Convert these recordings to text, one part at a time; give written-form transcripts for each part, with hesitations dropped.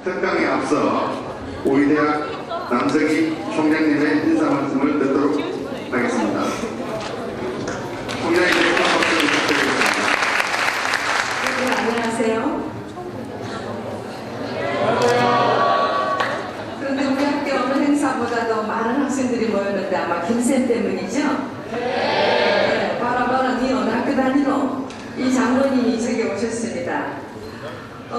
특강에 앞서 우리대학 남석희 총장님의 인사 말씀을 듣도록 하겠습니다. 총장님께 박수 부탁드리겠습니다. 네, 안녕하세요. 그런데 우리 학교 어느 행사보다 더 많은 학생들이 모였는데 아마 김쌤 때문이죠? 네. 바라바라 니 어느 학교 다니노? 이 장로님이 저기 오셨습니다.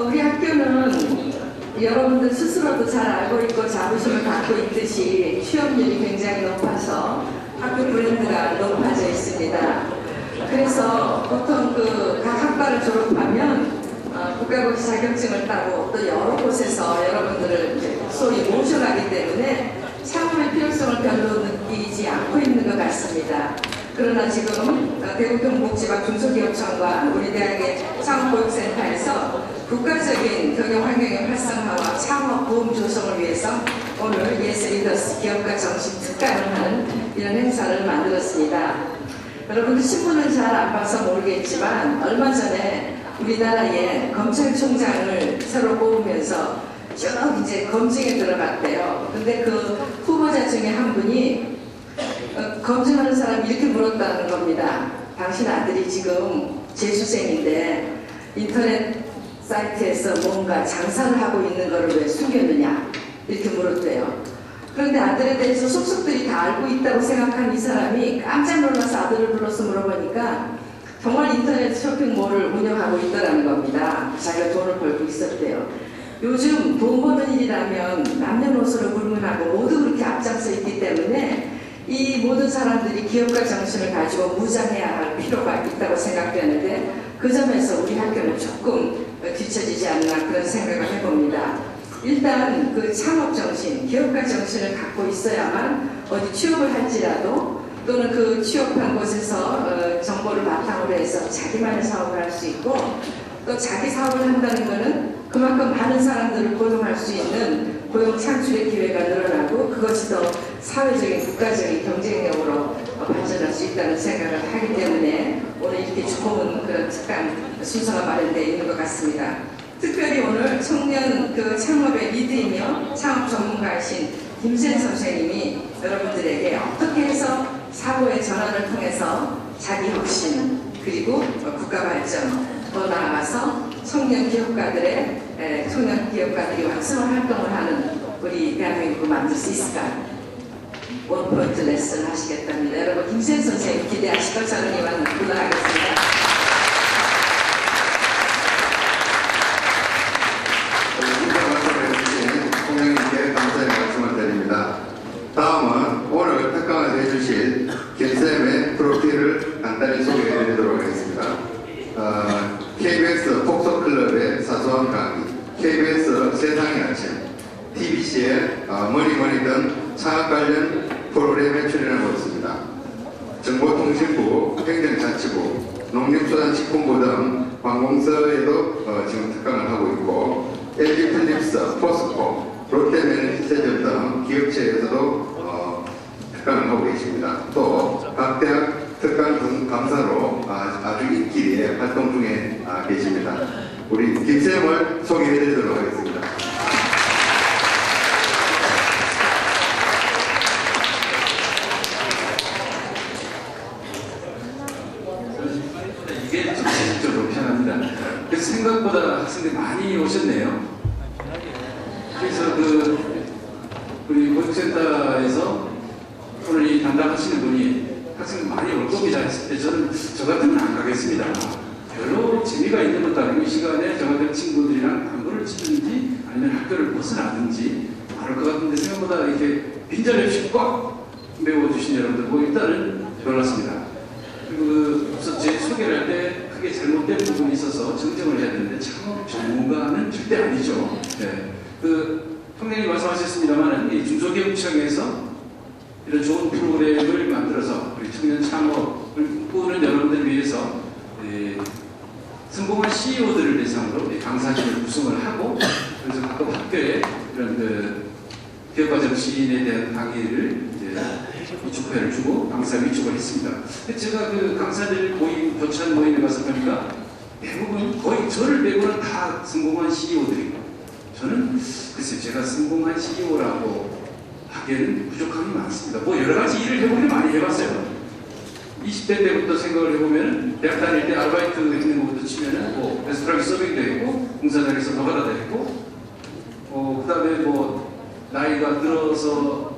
우리 학교는 여러분들 스스로도 잘 알고 있고 자부심을 갖고 있듯이 취업률이 굉장히 높아서 학교 브랜드가 높아져 있습니다. 그래서 보통 각 학과를 졸업하면 국가고시 자격증을 따고 또 여러 곳에서 여러분들을 소위 모셔가기 때문에 창업의 필요성을 별로 느끼지 않고 있는 것 같습니다. 그러나 지금 대구 경북지방 중소기업청과 우리 대학의 창업교육센터에서 국가적인 경영 환경의 활성화와 창업 보험 조성을 위해서 오늘 예스 리더스 기업가 정신 특강을 하는 이런 행사를 만들었습니다. 여러분들 신문을 잘 안 봐서 모르겠지만 얼마 전에 우리나라의 검찰총장을 새로 뽑으면서 쭉 이제 검증에 들어갔대요. 근데 그 후보자 중에 한 분이 검증하는 사람이 이렇게 물었다는 겁니다. 당신 아들이 지금 재수생인데 인터넷 사이트에서 뭔가 장사를 하고 있는 거를 왜 숨겼느냐 이렇게 물었대요. 그런데 아들에 대해서 속속들이 다 알고 있다고 생각한 이 사람이 깜짝 놀라서 아들을 불러서 물어보니까 정말 인터넷 쇼핑몰을 운영하고 있더라는 겁니다. 자기가 돈을 벌고 있었대요. 요즘 돈 버는 일이라면 남녀노소를 불문하고 모두 그렇게 앞장서 있기 때문에 이 모든 사람들이 기업가 정신을 가지고 무장해야 할 필요가 있다고 생각되는데 그 점에서 우리 학교는 조금 뒤처지지 않나 그런 생각을 해봅니다. 일단 그 창업 정신, 기업가 정신을 갖고 있어야만 어디 취업을 할지라도 또는 그 취업한 곳에서 정보를 바탕으로 해서 자기만의 사업을 할 수 있고 또 자기 사업을 한다는 것은 그만큼 많은 사람들을 고용할 수 있는 고용 창출의 기회가 늘어나고 그것이 더 사회적인 국가적인 경쟁력으로 발전할 수 있다는 생각을 하기 때문에 오늘 이렇게 좋은 그런 특강 순서가 마련되어 있는 것 같습니다. 특별히 오늘 청년 창업의 리드이며 창업 전문가이신 김센 선생님이 여러분들에게 어떻게 해서 사고의 전환을 통해서 자기 혁신 그리고 국가 발전 더 나아가서 청년 기업가들이 왕성한 활동을 하는 우리 대한민국을 만들 수 있을까? 원포인트 레슨 하시겠답니다. 여러분 김센 선생님 기대하시고 저는 이만 물러가겠습니다. 총장님께 감사의 말씀을 드립니다. 다음은 오늘 특강을 해주실 김쌤의 프로필을 간단히 소개해드리도록 하겠습니다. KBS 폭소클럽의 사소한 강의, KBS 세상의 아침, TBC의 머니머니 등 창업 관련 프로그램에 출연하고 있습니다. 정보통신부, 행정자치부, 농림수산식품부 등 관공서에도 지금 특강을 하고 있고 LG필립스, 포스코, 롯데메리트세점 등 기업체에서도 특강을 하고 계십니다. 또 각 대학 특강 강사로 아주 인기에 활동 중에 계십니다. 우리 김쌤을 소개해드리도록 하겠습니다. 이게 좀 편합니다. 그래서 생각보다 학생들이 많이 오셨네요. 그래서 우리 보육센터에서 오늘 이 담당하시는 분이 학생들 많이 올 겁니다 했을 때 저는 저 같으면 안 가겠습니다. 별로 재미가 있는 것도 아니고 이 시간에 저 같은 친구들이랑 당구를 치든지 아니면 학교를 벗어나든지 안 올 것 같은데 생각보다 이렇게 빈자리 없이 꽉 메워주신 여러분들 보고 일단은 놀랐습니다. 그리고 우선 제 소개를 할 때 크게 잘못된 부분이 있어서 정정을 해야 되는데 창업 전문가는 절대 아니죠. 네. 총장님 말씀하셨습니다만 이 중소기업청에서 이런 좋은 프로그램을 만들어서 우리 청년 창업을 꾸는 여러분들을 위해서 성공한 CEO들을 대상으로 강사진을 구성을 하고 그래서 각각 학교에 이런 기업가 정신에 대한 강의를 위촉회를 주고 강사 위촉을 했습니다. 제가 강사들 모임, 교찬 모임에 가서 보니까 대부분 거의 저를 빼고는 다 성공한 CEO들이고 저는 글쎄 제가 성공한 CEO라고 하기에는 부족함이 많습니다. 뭐 여러 가지 일을 해보긴 많이 해봤어요. 20대 때부터 생각을 해보면 대학 다닐 때 아르바이트 있는 것부터 치면은 뭐 레스토랑 서빙도 했고 공사장에서 노가다도 했고 그 다음에 뭐 나이가 들어서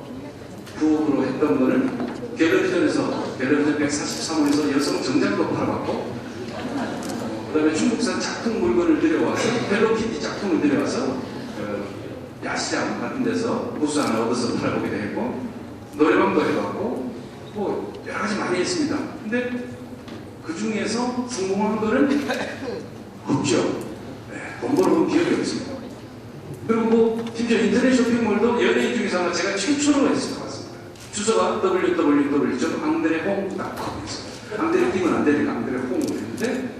부업으로 했던 거는 갤러리전에서 갤러리전 143호에서 여성 정장도 팔아봤고 그 다음에 중국산 작품 물건을 들여와서 헬로키티 작품을 들여와서 야시장 같은 데서 부스 하나 얻어서 팔아보기도 했고 노래방도 해봤고 뭐 여러 가지 많이 했습니다. 근데 그 중에서 성공한 거는 없죠. 네, 돈 벌어본 기억이 없습니다. 그리고 뭐 심지어 인터넷 쇼핑몰도 연예인 중에서 아마 제가 최초로 했을 것 같습니다. 주소가 www.앙드레홍.com에서 앙드레 띄면 안 되니까 앙드레홍으로 했는데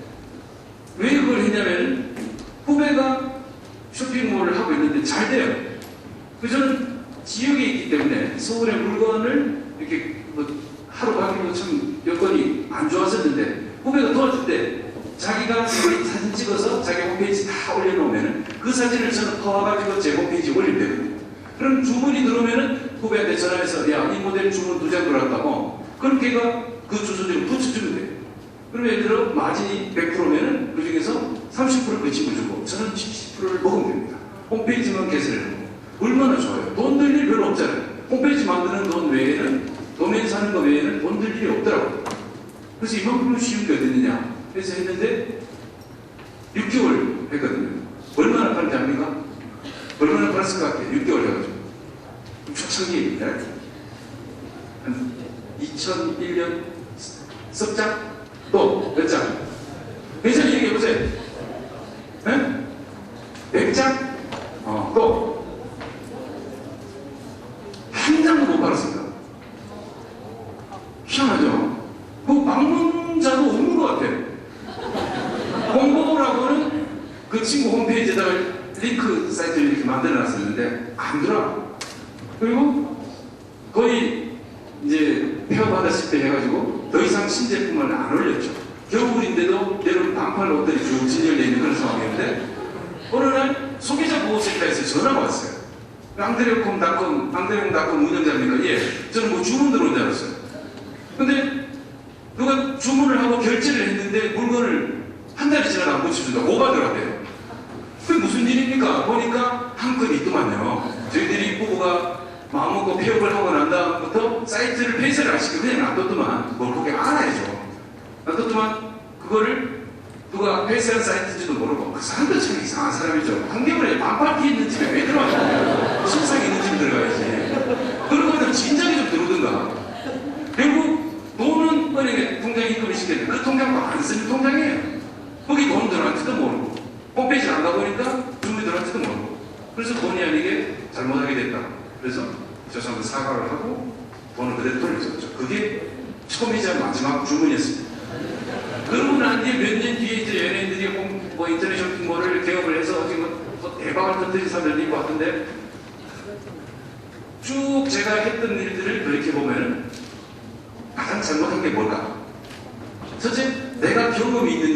왜 그걸 했냐면 후배가 쇼핑몰을 하고 있는데 잘 돼요. 저는 지역에 있기 때문에 서울의 물건을 이렇게 뭐 하루 가기로 참 여건이 안 좋았었는데 후배가 도와줄 때 자기가 사진 찍어서 자기 홈페이지 다 올려놓으면 그 사진을 저는 퍼와가지고 제 홈페이지에 올리면 되거든요. 그럼 주문이 들어오면은 후배한테 전화해서 야, 이 모델 주문 2장 들어왔다고 그럼 걔가 그 주소지를 붙여주면 돼요. 그럼 예를 들어 마진이 100%면은 그 중에서 30%를 그 친구 주고 저는 70%를 먹으면 됩니다. 홈페이지만 개설을 하고 얼마나 좋아요. 돈 들 일 별로 없잖아요. 홈페이지 만드는 돈 외에는 도메인 사는 거 외에는 돈 들 일이 없더라고요. 그래서 이만큼 쉬운 게 어디 있느냐 해서 했는데 6개월 했거든요. 얼마나 팔지 압니까? 얼마나 팔았을 것 같아요? 6개월 해가지고 초창기입니다. 한 2001년 섭작 또 몇 장? 회장 얘기해보세요. 네? 100장? 또 한 장도 못 팔았습니다. 희한하죠? 그 방문자도 없는 것 같아요. 홍보라고는 그 친구 홈페이지에다가 링크 사이트를 이렇게 만들어 놨었는데 안 들어와. 그리고 거의 이제 폐업하다시피 해가지고 더 이상 신제품을 안 올렸죠. 겨울인데도 여러분 반팔 옷들이 쭉 진열되어 있는 그런 상황이었는데 어느 날 소비자 보호센터에서 전화가 왔어요. 앙드레홍닷컴 운영자입니까? 예. 저는 뭐 주문 들어온 줄 알았어요. 근데 누가 주문을 하고 결제를 했는데 물건을 한 달이 지나도 안 고쳐준다. 오바들어왔대요. 그게 무슨 일입니까? 보니까 한 건이 있더만요. 저희들이 부부가 마음먹고 폐업을 하고 난 다음부터 사이트를 폐쇄를 안 시키고 그냥 놔뒀더만 뭘 그렇게 알아야죠. 놔뒀더만 그거를 누가 폐쇄한 사이트인지도 모르고 그 사람도 참 이상한 사람이죠. 한겨울에 반팔 티 있는 집에 왜 들어가냐. 신상이 있는 집에 들어가야지. 그런 거는 진작에 좀 들어오든가. 결국 돈은 은행에 통장에 입금을 시켰는데 그 통장도 안 쓰는 통장이에요. 거기 돈 들어간지도 모르고 홈페이지를 안 가보니까 주문이 들어간지도 모르고 그래서 본의 아니게 잘못하게 됐다. 그래서 죄송합니다 사과를 하고 돈을 그대로 돌려줬죠. 그게 처음이자 마지막 주문이었습니다. 그러고 난 뒤에 몇 년 뒤에 이제 연예인들이 뭐 인터넷 쇼핑몰을 개업을 해서 지금 또 대박을 터뜨린 사람들이 있고 같은데 쭉 제가 했던 일들을 그렇게 보면 가장 잘못한 게 뭘까? 첫째, 내가 경험이 있는